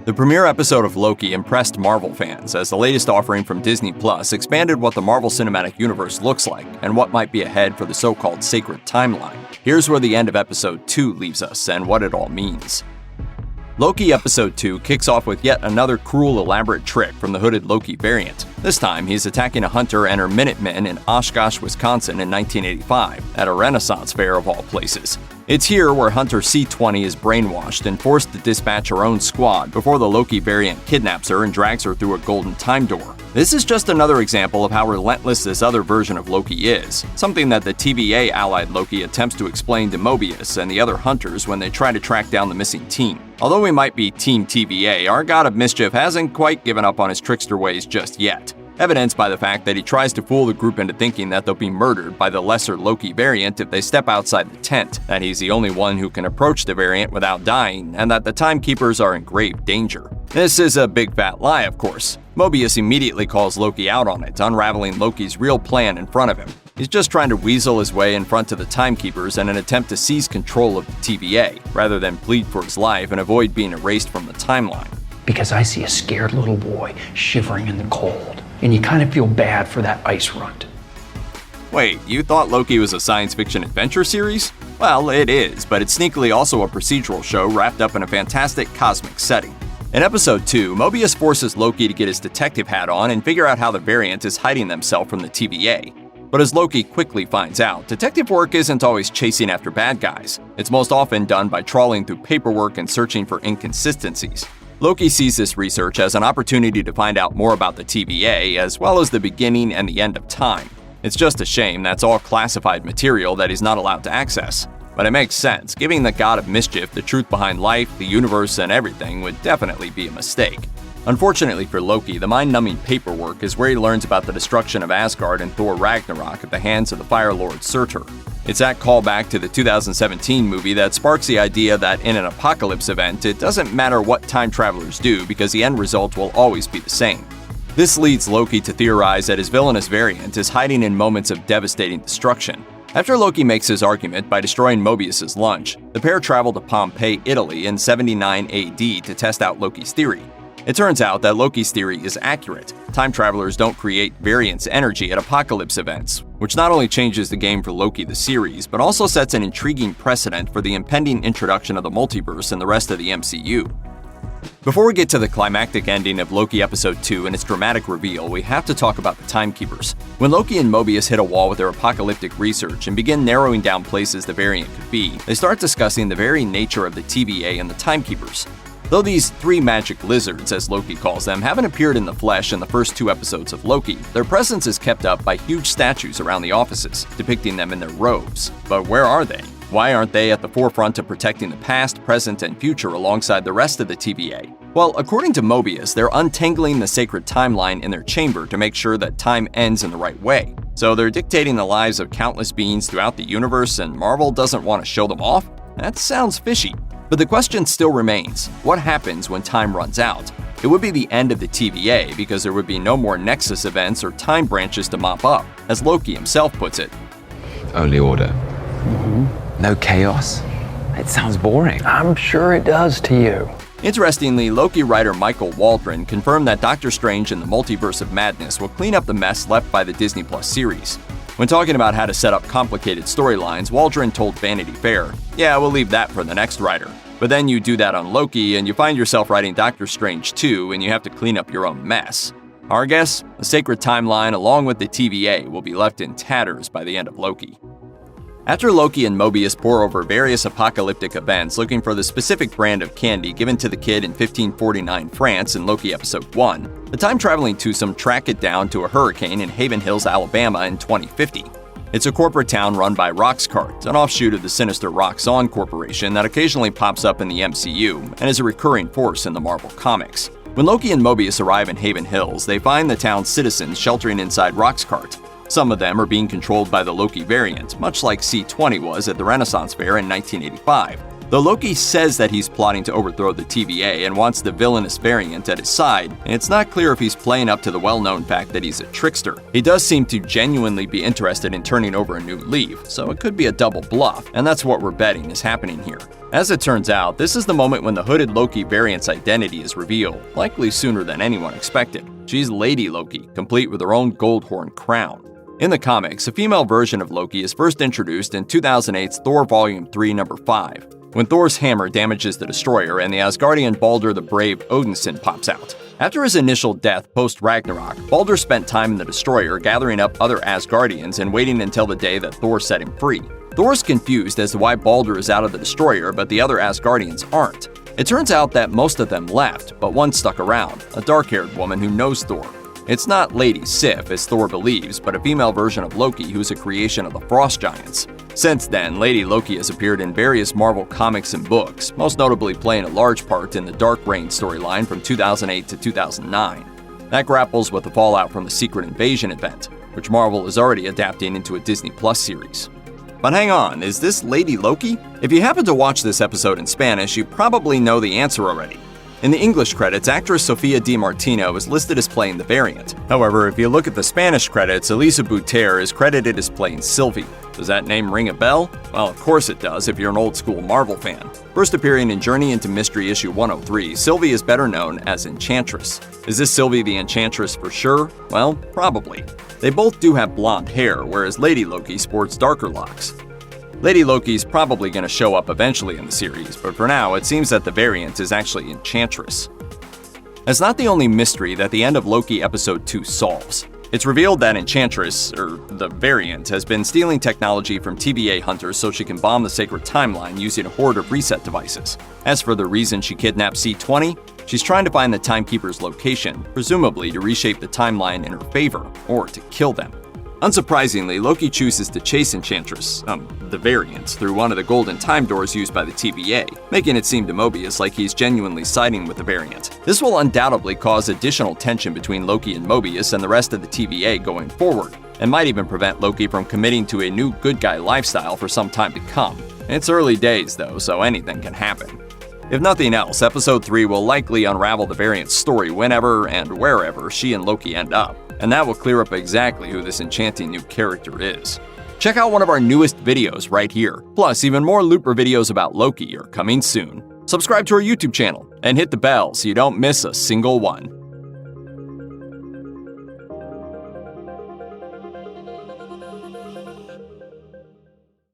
The premiere episode of Loki impressed Marvel fans as the latest offering from Disney Plus expanded what the Marvel Cinematic Universe looks like and what might be ahead for the so-called sacred timeline. Here's where the end of Episode 2 leaves us and what it all means. Loki Episode 2 kicks off with yet another cruel, elaborate trick from the hooded Loki variant. This time, he's attacking a hunter and her Minutemen in Oshkosh, Wisconsin in 1985, at a Renaissance fair of all places. It's here where Hunter C-20 is brainwashed and forced to dispatch her own squad before the Loki variant kidnaps her and drags her through a golden time door. This is just another example of how relentless this other version of Loki is, something that the TVA allied Loki attempts to explain to Mobius and the other hunters when they try to track down the missing team. Although we might be Team TVA, our god of mischief hasn't quite given up on his trickster ways just yet, evidenced by the fact that he tries to fool the group into thinking that they'll be murdered by the lesser Loki variant if they step outside the tent, that he's the only one who can approach the variant without dying, and that the Timekeepers are in grave danger. This is a big fat lie, of course. Mobius immediately calls Loki out on it, unraveling Loki's real plan in front of him. He's just trying to weasel his way in front of the Timekeepers in an attempt to seize control of the TVA, rather than plead for his life and avoid being erased from the timeline. Because I see a scared little boy shivering in the cold, and you kind of feel bad for that ice runt. Wait, you thought Loki was a science fiction adventure series? Well, it is, but it's sneakily also a procedural show wrapped up in a fantastic cosmic setting. In Episode 2, Mobius forces Loki to get his detective hat on and figure out how the variant is hiding themselves from the TVA. But as Loki quickly finds out, detective work isn't always chasing after bad guys. It's most often done by trawling through paperwork and searching for inconsistencies. Loki sees this research as an opportunity to find out more about the TVA, as well as the beginning and the end of time. It's just a shame that's all classified material that he's not allowed to access. But it makes sense. Giving the god of mischief the truth behind life, the universe, and everything would definitely be a mistake. Unfortunately for Loki, the mind-numbing paperwork is where he learns about the destruction of Asgard in Thor Ragnarok at the hands of the Fire Lord Surtur. It's that callback to the 2017 movie that sparks the idea that in an apocalypse event, it doesn't matter what time travelers do because the end result will always be the same. This leads Loki to theorize that his villainous variant is hiding in moments of devastating destruction. After Loki makes his argument by destroying Mobius's lunch, the pair travel to Pompeii, Italy in 79 AD to test out Loki's theory. It turns out that Loki's theory is accurate. Time travelers don't create variance energy at apocalypse events, which not only changes the game for Loki the series, but also sets an intriguing precedent for the impending introduction of the multiverse in the rest of the MCU. Before we get to the climactic ending of Loki Episode 2 and its dramatic reveal, we have to talk about the Timekeepers. When Loki and Mobius hit a wall with their apocalyptic research and begin narrowing down places the variant could be, they start discussing the very nature of the TVA and the Timekeepers. Though these three magic lizards, as Loki calls them, haven't appeared in the flesh in the first 2 episodes of Loki, their presence is kept up by huge statues around the offices, depicting them in their robes. But where are they? Why aren't they at the forefront of protecting the past, present, and future alongside the rest of the TVA? Well, according to Mobius, they're untangling the sacred timeline in their chamber to make sure that time ends in the right way. So they're dictating the lives of countless beings throughout the universe, and Marvel doesn't want to show them off? That sounds fishy. But the question still remains, what happens when time runs out? It would be the end of the TVA because there would be no more Nexus events or time branches to mop up, as Loki himself puts it. Only order. No chaos? It sounds boring. I'm sure it does to you. Interestingly, Loki writer Michael Waldron confirmed that Doctor Strange in the Multiverse of Madness will clean up the mess left by the Disney Plus series. When talking about how to set up complicated storylines, Waldron told Vanity Fair, "Yeah, we'll leave that for the next writer. But then you do that on Loki and you find yourself writing Doctor Strange 2 and you have to clean up your own mess." Our guess? The sacred timeline along with the TVA will be left in tatters by the end of Loki. After Loki and Mobius pore over various apocalyptic events looking for the specific brand of candy given to the kid in 1549 France in Loki Episode 1, the time-traveling twosome track it down to a hurricane in Haven Hills, Alabama in 2050. It's a corporate town run by Roxcart, an offshoot of the sinister Roxxon Corporation that occasionally pops up in the MCU and is a recurring force in the Marvel Comics. When Loki and Mobius arrive in Haven Hills, they find the town's citizens sheltering inside Roxcart. Some of them are being controlled by the Loki variant, much like C-20 was at the Renaissance Fair in 1985. Though Loki says that he's plotting to overthrow the TVA and wants the villainous variant at his side, it's not clear if he's playing up to the well-known fact that he's a trickster. He does seem to genuinely be interested in turning over a new leaf, so it could be a double bluff, and that's what we're betting is happening here. As it turns out, this is the moment when the hooded Loki variant's identity is revealed, likely sooner than anyone expected. She's Lady Loki, complete with her own gold horn crown. In the comics, a female version of Loki is first introduced in 2008's Thor Volume 3, Number 5. When Thor's hammer damages the destroyer and the Asgardian Baldur the Brave Odinson pops out. After his initial death post-Ragnarok, Baldur spent time in the destroyer gathering up other Asgardians and waiting until the day that Thor set him free. Thor's confused as to why Baldur is out of the destroyer but the other Asgardians aren't. It turns out that most of them left, but one stuck around, a dark-haired woman who knows Thor. It's not Lady Sif, as Thor believes, but a female version of Loki who's a creation of the Frost Giants. Since then, Lady Loki has appeared in various Marvel comics and books, most notably playing a large part in the Dark Reign storyline from 2008 to 2009. That grapples with the fallout from the Secret Invasion event, which Marvel is already adapting into a Disney Plus series. But hang on, is this Lady Loki? If you happen to watch this episode in Spanish, you probably know the answer already. In the English credits, actress Sofia Di Martino is listed as playing the variant. However, if you look at the Spanish credits, Elisa Buter is credited as playing Sylvie. Does that name ring a bell? Well, of course it does if you're an old-school Marvel fan. First appearing in Journey into Mystery issue 103, Sylvie is better known as Enchantress. Is this Sylvie the Enchantress for sure? Well, probably. They both do have blonde hair, whereas Lady Loki sports darker locks. Lady Loki's probably going to show up eventually in the series, but for now, it seems that the variant is actually Enchantress. That's not the only mystery that the end of Loki Episode 2 solves. It's revealed that Enchantress, or the variant, has been stealing technology from TVA hunters so she can bomb the sacred timeline using a horde of reset devices. As for the reason she kidnapped C-20, she's trying to find the Timekeeper's location, presumably to reshape the timeline in her favor, or to kill them. Unsurprisingly, Loki chooses to chase Enchantress, the variant, through one of the golden time doors used by the TVA, making it seem to Mobius like he's genuinely siding with the variant. This will undoubtedly cause additional tension between Loki and Mobius and the rest of the TVA going forward, and might even prevent Loki from committing to a new good guy lifestyle for some time to come. It's early days though, so anything can happen. If nothing else, Episode 3 will likely unravel the variant's story whenever and wherever she and Loki end up, and that will clear up exactly who this enchanting new character is. Check out one of our newest videos right here. Plus, even more Looper videos about Loki are coming soon. Subscribe to our YouTube channel and hit the bell so you don't miss a single one.